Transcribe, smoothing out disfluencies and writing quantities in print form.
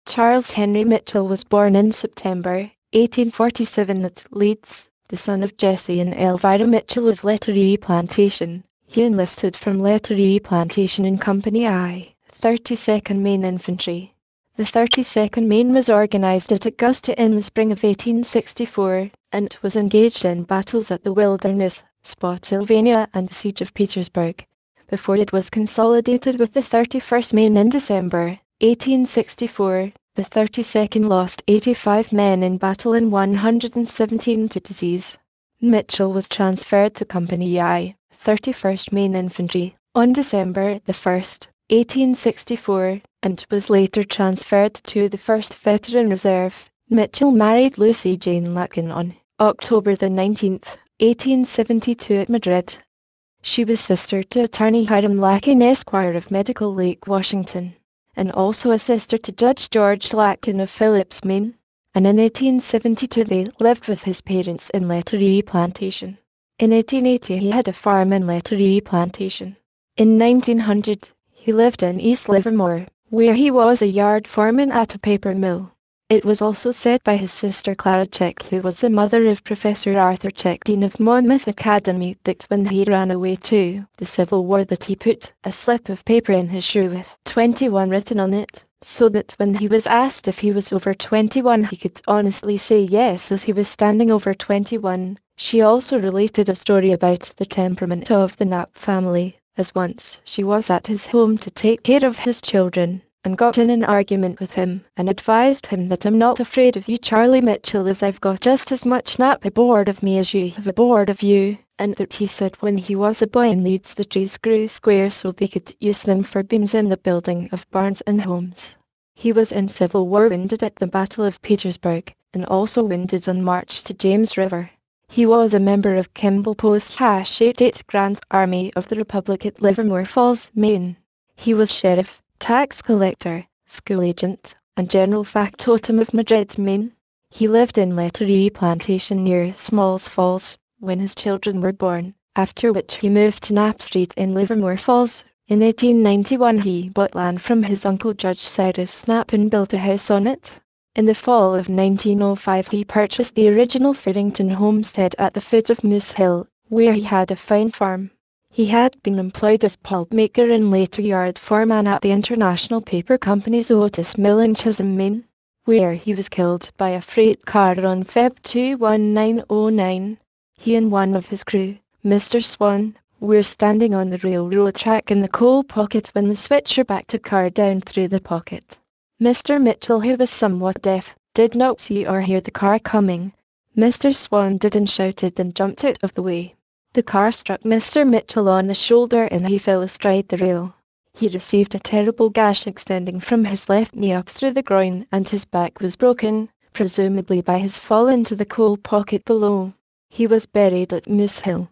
Charles Henry Mitchell was born in September 1847 at Leeds, the son of Jesse and Elvira Mitchell of Letterie Plantation. He enlisted from Letterie Plantation in Company I, 32nd Maine Infantry. The 32nd Maine was organised at Augusta in the spring of 1864, and was engaged in battles at the Wilderness, Spotsylvania and the Siege of Petersburg, before it was consolidated with the 31st Maine in December 1864. The 32nd lost 85 men in battle and 117 to disease. Mitchell was transferred to Company I, 31st Maine Infantry, on December the 1st, 1864, and was later transferred to the 1st Veteran Reserve. Mitchell married Lucy Jane Lacken on October the 19th, 1872 at Madrid. She was sister to attorney Hiram Lacken Esquire of Medical Lake, Washington, and also a sister to Judge George Lacken of Phillips, Maine, and in 1872 they lived with his parents in Letterie Plantation. In 1880 he had a farm in Letterie Plantation. In 1900 he lived in East Livermore, where he was a yard foreman at a paper mill. It was also said by his sister Clara Chick, who was the mother of Professor Arthur Chick, Dean of Monmouth Academy, that when he ran away to the Civil War that he put a slip of paper in his shoe with 21 written on it, so that when he was asked if he was over 21 he could honestly say yes, as he was standing over 21. She also related a story about the temperament of the Knapp family, as once she was at his home to take care of his children, and got in an argument with him, and advised him that "I'm not afraid of you, Charlie Mitchell, as I've got just as much Knapp aboard of me as you have aboard of you," and that he said when he was a boy in Leeds the trees grew square so they could use them for beams in the building of barns and homes. He was in Civil War wounded at the Battle of Petersburg, and also wounded on march to James River. He was a member of Kimball Post #88 Grand Army of the Republic at Livermore Falls, Maine. He was sheriff, tax collector, school agent, and general factotum of Madrid, Maine. He lived in Letterie Plantation near Smalls Falls when his children were born, after which he moved to Knapp Street in Livermore Falls. In 1891 he bought land from his uncle Judge Cyrus Knapp and built a house on it. In the fall of 1905 he purchased the original Farrington homestead at the foot of Moose Hill, where he had a fine farm. He had been employed as pulp maker and later yard foreman at the International Paper Company's Otis Mill in Chisholm, Maine, where he was killed by a freight car on Feb 2, 1909. He and one of his crew, Mr. Swan, were standing on the railroad track in the coal pocket when the switcher backed a car down through the pocket. Mr. Mitchell, who was somewhat deaf, did not see or hear the car coming. Mr. Swan did and shouted and jumped out of the way. The car struck Mr. Mitchell on the shoulder and he fell astride the rail. He received a terrible gash extending from his left knee up through the groin, and his back was broken, presumably by his fall into the coal pocket below. He was buried at Moose Hill.